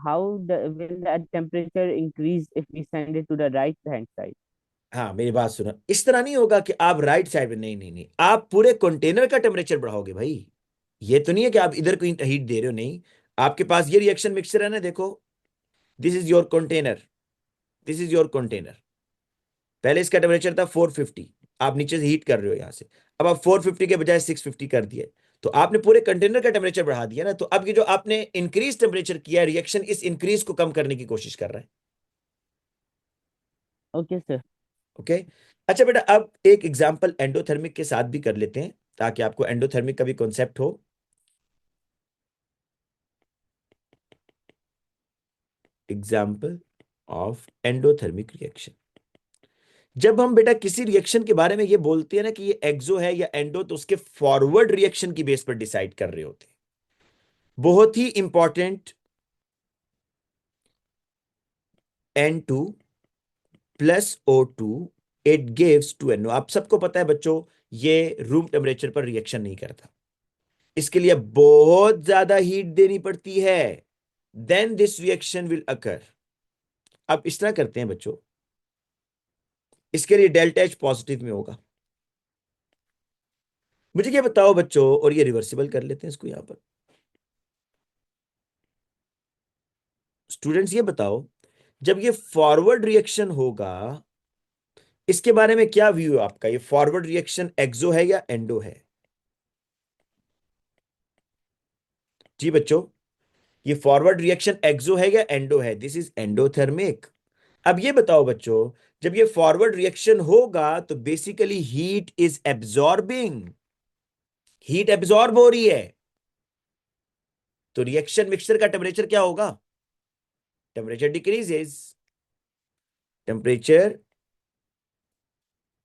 how the will that temperature increase if we send it to the right hand side? हाँ मेरी बात सुनो, इस तरह नहीं होगा कि आप राइट साइड में, नहीं नहीं नहीं, आप पूरे कंटेनर का टेम्परेचर बढ़ाओगे भाई। ये तो नहीं है कि आप इधर को हीट दे रहे हो, नहीं। आपके पास ये रिएक्शन मिक्सचर है ना, देखो, this is your container, this is your container. पहले इसका टेम्परेचर था 450, आप नीचे से हीट कर रहे हो यहां से, अब आप 450 के बजाय 650 कर दिए, तो आपने पूरे कंटेनर का टेम्परेचर बढ़ा दिया ना, तो अब ये जो आपने इंक्रीज टेम्परेचर किया, रिएक्शन इस इंक्रीज को कम करने की कोशिश कर रहा है। Okay sir. ओके। अच्छा बेटा, अब एक एग्जांपल एंडोथर्मिक के साथ भी कर लेते हैं ताकि आपको एंडोथर्मिक का भी कॉन्सेप्ट हो। Example of endothermic reaction. जब हम बेटा किसी रिएक्शन के बारे में ये बोलते हैं ना कि ये एक्सो है या एंडो, तो उसके फॉरवर्ड रिएक्शन की बेस पर डिसाइड कर रहे होते हैं। बहुत ही important, N2 plus O2 it gives to NO। आप सबको पता है बच्चों, ये रूम टेम्परेचर पर रिएक्शन नहीं करता, इसके लिए बहुत ज्यादा हीट देनी पड़ती है, then this reaction will occur. अब इस तरह करते हैं बच्चों, इसके लिए डेल्टा H पॉजिटिव में होगा। मुझे क्या बताओ बच्चों, और ये रिवर्सिबल कर लेते हैं इसको यहां पर। स्टूडेंट्स ये बताओ, जब ये फॉरवर्ड रिएक्शन होगा, इसके बारे में क्या व्यू है आपका? ये फॉरवर्ड रिएक्शन एक्सो है या एंडो है? जी बच्चों, ये फॉरवर्ड रिएक्शन एक्सो है या एंडो है? This is endothermic. अब ये बताओ बच्चों, जब ये फॉरवर्ड रिएक्शन होगा तो basically heat is absorbing, heat absorb हो रही है, तो रिएक्शन मिक्सचर का टेम्परेचर क्या होगा? Temperature decreases, temperature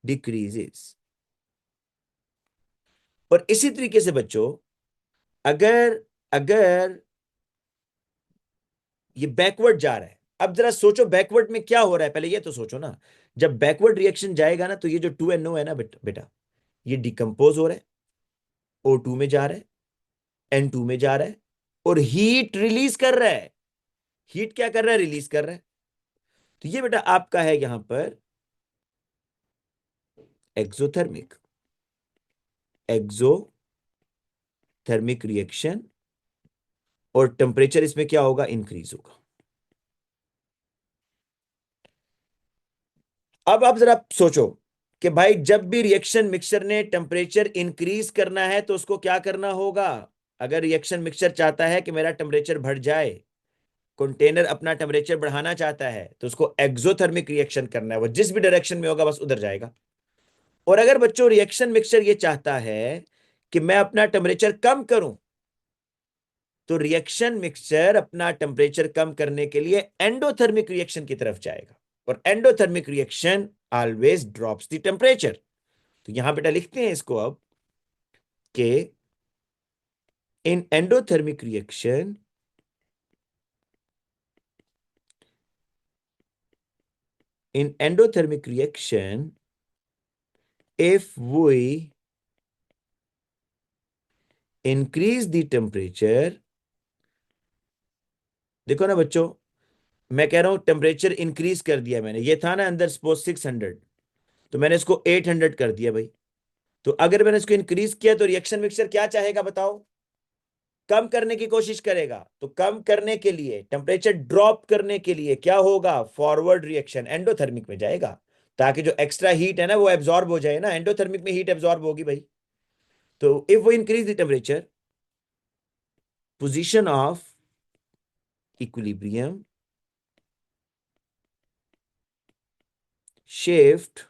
decreases. और इसी तरीके से बच्चों, अगर अगर ये बैकवर्ड जा रहा है, अब जरा सोचो बैकवर्ड में क्या हो रहा है, पहले ये तो सोचो ना। जब बैकवर्ड रिएक्शन जाएगा ना, तो ये जो 2NO है ना बेटा, ये डिकम्पोज हो रहा है, O2 में जा रहा है, N2 में जा रहा है, और हीट रिलीज कर रहा है। हीट क्या कर रहा है? रिलीज कर रहा है। तो ये बेटा आपका है यहां पर एक्सोथर्मिक, एक्सोथर्मिक रिएक्शन, और टेम्परेचर इसमें क्या होगा? इंक्रीज होगा। अब आप जरा सोचो कि भाई जब भी रिएक्शन मिक्सचर ने टेम्परेचर इंक्रीज करना है तो उसको क्या करना होगा? अगर रिएक्शन मिक्सचर चाहता है कि मेरा टेम्परेचर बढ़ जाए, कंटेनर अपना टेम्परेचर बढ़ाना चाहता है, तो उसको एक्सोथर्मिक रिएक्शन करना है, वो जिस भी डायरेक्शन में होगा बस उधर जाएगा। और अगर बच्चों रिएक्शन मिक्सचर ये चाहता है कि मैं अपना टेम्परेचर कम करूं, तो रिएक्शन मिक्सचर अपना टेम्परेचर कम करने के लिए एंडोथर्मिक रिएक्शन की तरफ जाएगा, और endothermic reaction always drops the temperature. तो यहां बेटा लिखते हैं इसको अब कि in endothermic reaction, in endothermic reaction if we increase the temperature, देखो ना बच्चों, मैं कह रहा हूं टेम्परेचर इंक्रीज कर दिया मैंने, ये था ना अंदर सपोज 600, तो मैंने इसको 800 कर दिया भाई। तो अगर मैंने इसको इंक्रीज किया तो रिएक्शन मिक्सचर क्या चाहेगा बताओ? कम करने की कोशिश करेगा। तो कम करने के लिए, टेम्परेचर ड्रॉप करने के लिए क्या होगा? फॉरवर्ड रिएक्शन एंडोथर्मिक में जाएगा, ताकि जो एक्स्ट्रा हीट है ना वो एब्जॉर्ब हो जाए ना। एंडोथर्मिक में हीट एब्जॉर्ब होगी भाई। तो इफ वो increase the temperature, position of equilibrium shift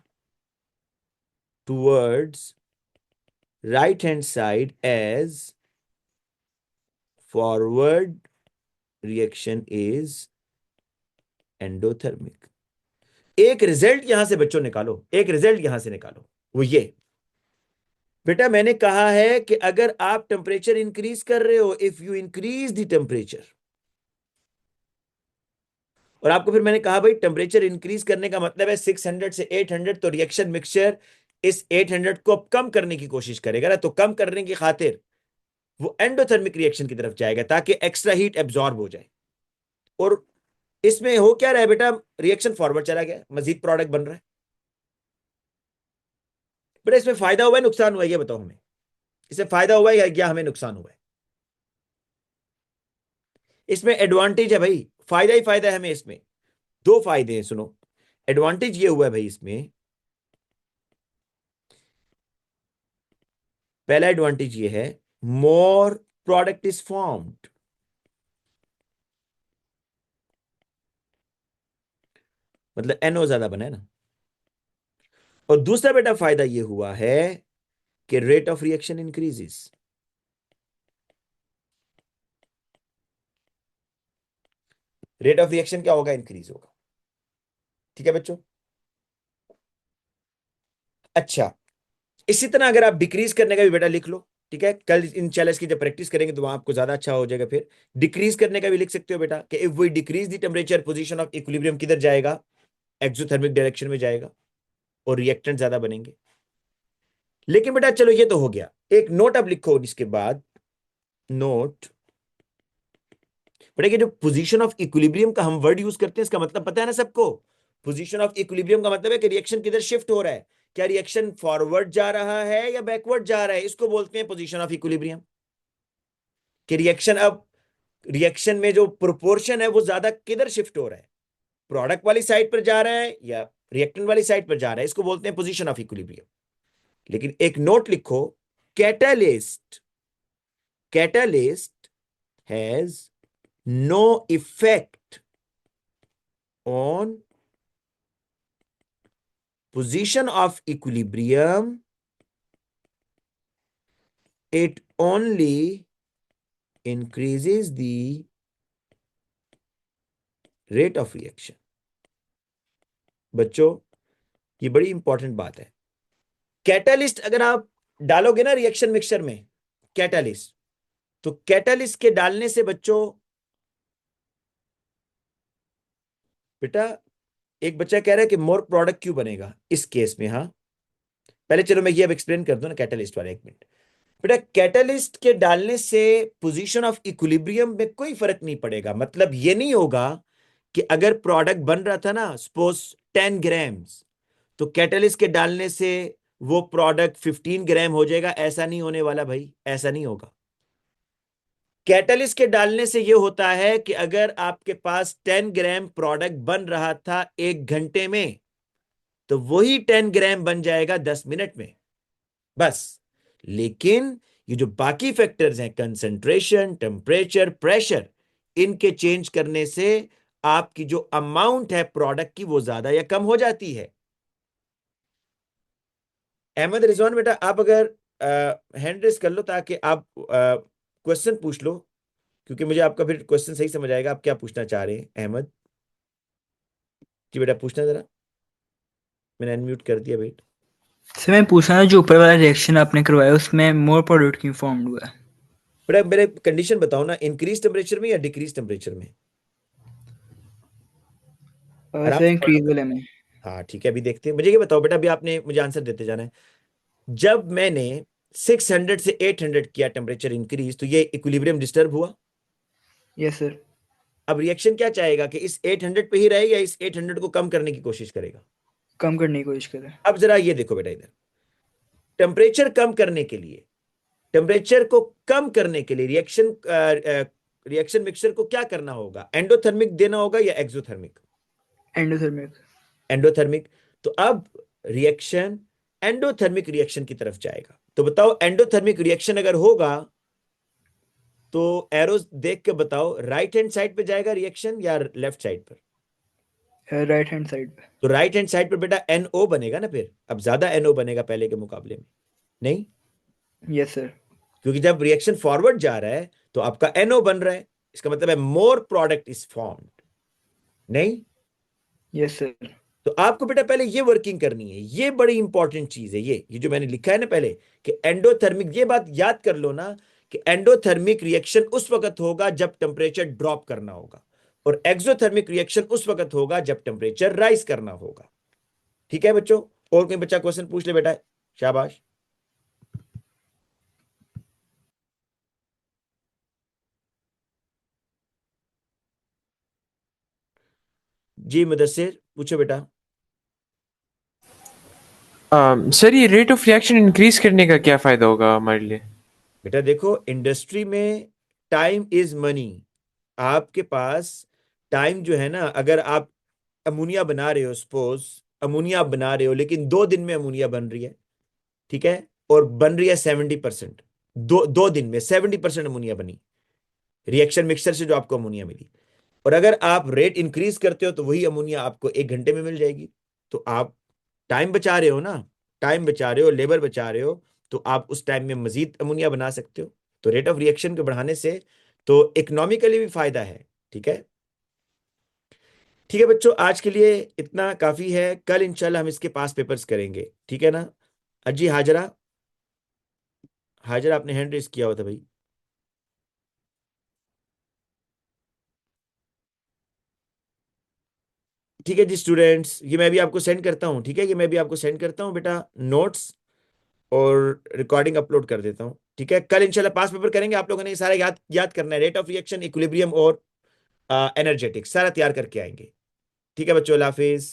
towards right hand side as forward reaction is endothermic। एक रिजल्ट यहां से बच्चों निकालो, एक रिजल्ट यहां से निकालो, वो ये बेटा, मैंने कहा है कि अगर आप टेम्परेचर इंक्रीज कर रहे हो, if you increase the temperature, और आपको फिर मैंने कहा भाई टेम्परेचर इंक्रीज करने का मतलब है 600 से 800, तो रिएक्शन मिक्सचर इस 800 को अब कम करने की कोशिश करेगा ना, तो कम करने की खातिर वो एंडोथर्मिक रिएक्शन की तरफ जाएगा ताकि एक्स्ट्रा हीट एब्जॉर्ब हो जाए। और इसमें हो क्या रहा है बेटा? रिएक्शन फॉरवर्ड चला गया, मजीद प्रोडक्ट बन रहा है। बेटा इसमें फायदा हुआ है नुकसान हुआ है, ये बताओ हमें। इससे फायदा हुआ है या हमें नुकसान हुआ है? इसमें एडवांटेज है भाई, फायदा ही फायदा है हमें इसमें। दो फायदे हैं, सुनो। एडवांटेज ये हुआ है भाई इसमें, पहला एडवांटेज ये है more product is formed. मतलब NO ज्यादा बना है ना। और दूसरा बेटा फायदा ये हुआ है कि rate of reaction increases. Rate of reaction क्या होगा? इंक्रीज होगा। ठीक है बच्चों। अच्छा, इसी तरह अगर आप डिक्रीज करने का भी बेटा लिख लो। ठीक है, कल इन चैलेंज की जब प्रैक्टिस करेंगे तो वहां आपको ज्यादा अच्छा हो जाएगा। फिर डिक्रीज करने का भी लिख सकते हो बेटा कि if we decrease the temperature, position of equilibrium किधर जाएगा? एक्सोथर्मिक डायरेक्शन में जाएगा और रिएक्टेंट ज्यादा बनेंगे। लेकिन बेटा चलो ये तो हो गया, एक नोट अब लिखो इसके बाद। नोट बेटा, कि जो पोजीशन ऑफ इक्विलिब्रियम का हम वर्ड यूज करते हैं, इसका मतलब पता है ना सबको? पोजीशन ऑफ इक्विलिब्रियम का मतलब है कि रिएक्शन किधर शिफ्ट हो रहा है। क्या रिएक्शन फॉरवर्ड जा रहा है या बैकवर्ड जा रहा है? इसको बोलते हैं पोजीशन ऑफ इक्विलिब्रियम। कि रिएक्शन अब, रिएक्शन में जो प्रोपोर्शन है वो ज्यादा किधर शिफ्ट हो रहा है, प्रोडक्ट वाली साइड पर जा रहा है या रिएक्टेंट वाली साइड पर जा रहा है? इसको बोलते हैं पोजीशन ऑफ इक्विलिब्रियम। लेकिन एक नोट लिखो, catalyst, catalyst has no effect on position of equilibrium, it only increases the rate of reaction। बच्चों ये बड़ी इंपॉर्टेंट बात है। कैटालिस्ट अगर आप डालोगे ना रिएक्शन मिक्सचर में कैटालिस्ट, तो कैटालिस्ट के डालने से बच्चों, बेटा एक बच्चा कह रहा है कि मोर प्रोडक्ट क्यों बनेगा इस केस में? हाँ, पहले चलो मैं ये अब एक्सप्लेन कर दूं ना कैटालिस्ट वाला, एक मिनट। बेटा कैटालिस्ट के डालने से पोजीशन ऑफ इक्विलिब्रियम में कोई फर्क नहीं पड़ेगा। मतलब ये नहीं होगा कि अगर प्रोडक्ट बन रहा था ना सपोज 10 ग्राम्स, तो कैटालिस्ट के डालने से वो प्रोडक्ट 15 ग्राम हो जाएगा। ऐसा नहीं होने वाला भाई, ऐसा नहीं होगा। कैटालिस्ट के डालने से ये होता है कि अगर आपके पास 10 ग्राम प्रोडक्ट बन रहा था 1 घंटे में, तो वही 10 ग्राम बन जाएगा 10 मिनट में, बस। लेकिन ये जो बाकी फैक्टर्स हैं, कंसंट्रेशन, टेम्परेचर, प्रेशर, इनके चेंज करने से आपकी जो अमाउंट है प्रोडक्ट की वो ज्यादा या कम हो जाती है। अहमद रिजवान बेटा, आप अगर हैंड रेस कर लो ताकि आप क्वेश्चन पूछ लो, क्योंकि मुझे आपका फिर क्वेश्चन सही समझ आएगा। आप क्या पूछना चाह रहे हैं अहमद जी? बेटा पूछना जरा, मैंने अनम्यूट कर दिया वेट। सर मैं पूछ रहा था जो ऊपर वाला रिएक्शन आपने करवाया उसमें मोर प्रोडक्ट क्यों फॉर्म हुआ है? बेटा मेरे कंडीशन बताओ ना, इंक्रीज टेम्परेचर में या डिक्रीज टेम्परेचर में? आराम सर से पढ़ लो इंक्रीज बेटा। वाले में। हाँ ठीक है, अभी देखते हैं। मुझे ये बताओ बेटा, अभी आपने मुझे आंसर देते जाना है। जब मैंने 600 से 800 किया टेम्परेचर इंक्रीज, तो ये इक्विलिब्रियम डिस्टर्ब हुआ। Yes sir. अब रिएक्शन क्या चाहेगा कि इस 800 पे ही रहेगा, इस 800 को कम करने की कोशिश करेगा। कम करने की कोशिश करें। अब जरा ये देखो बेटा, इधर टेम्परेचर कम करने के लिए, टेम्परेचर को कम करने के लिए रिएक्शन मिक्सचर को क्या करना होगा? एंडोथर्मिक देना होगा या एक्सोथर्मिक? एंडोथर्मिक। एंडोथर्मिक। तो अब रिएक्शन एंडोथर्मिक रिएक्शन की तरफ जाएगा। तो बताओ एंडोथर्मिक रिएक्शन अगर होगा तो एरोज देख के बताओ, राइट हैंड साइड पे जाएगा रिएक्शन या लेफ्ट साइड पर? राइट हैंड साइड पे। तो राइट हैंड साइड पर बेटा NO बनेगा ना। फिर अब ज्यादा NO बनेगा पहले के मुकाबले में, नहीं? Yes sir. क्योंकि जब रिएक्शन फॉरवर्ड जा रहा है तो आपका NO बन रहा है, इसका मतलब है मोर प्रोडक्ट इज फॉर्म्ड, नहीं? Yes sir. तो आपको बेटा पहले ये वर्किंग करनी है, ये बड़ी इंपॉर्टेंट चीज है। ये जो मैंने लिखा है ना पहले कि एंडोथर्मिक, ये बात याद कर लो ना कि एंडोथर्मिक रिएक्शन उस वक्त होगा जब टेम्परेचर ड्रॉप करना होगा, और एक्सोथर्मिक रिएक्शन उस वक्त होगा जब टेम्परेचर राइज करना होगा। ठीक है बच्चों? और कोई बच्चा क्वेश्चन पूछ ले बेटा, शाबाश। जी मुदस्सिर पूछो बेटा। सर ये रेट ऑफ रिएक्शन इंक्रीज करने का क्या फायदा होगा हमारे लिए? बेटा देखो, इंडस्ट्री में टाइम इज मनी। आपके पास टाइम जो है ना, अगर आप अमोनिया बना रहे हो, सपोज अमोनिया आप बना रहे हो, लेकिन 2 दिन में अमोनिया बन रही है, ठीक है, और बन रही है 70%, दो दिन में 70% अमोनिया बनी रिएक्शन मिक्सचर से जो आपको अमोनिया मिली। और अगर आप रेट इंक्रीज करते हो तो वही अमोनिया आपको 1 घंटे में मिल जाएगी। तो आप टाइम बचा रहे हो ना, टाइम बचा रहे हो, लेबर बचा रहे हो, तो आप उस टाइम में मजीद अमोनिया बना सकते हो। तो रेट ऑफ रिएक्शन को बढ़ाने से तो इकोनॉमिकली भी फायदा है। ठीक है, ठीक है बच्चों, आज के लिए इतना काफी है। कल इंशाल्लाह हम इसके पास पेपर्स करेंगे, ठीक है ना। अजी हाजरा, हाजरा आपने हैंड रेस किया हुआ था भाई। ठीक है जी स्टूडेंट्स, ये मैं भी आपको सेंड करता हूँ। ठीक है, ये मैं भी आपको सेंड करता हूँ बेटा, नोट्स और रिकॉर्डिंग अपलोड कर देता हूँ। ठीक है, कल इंशाल्लाह पास पेपर करेंगे। आप लोगों ने ये सारा याद याद करना है, रेट ऑफ रिएक्शन, इक्विलिब्रियम और एनर्जेटिक्स सारा तैयार करके आएंगे। ठीक है बच्चों, अल्लाह हाफिज।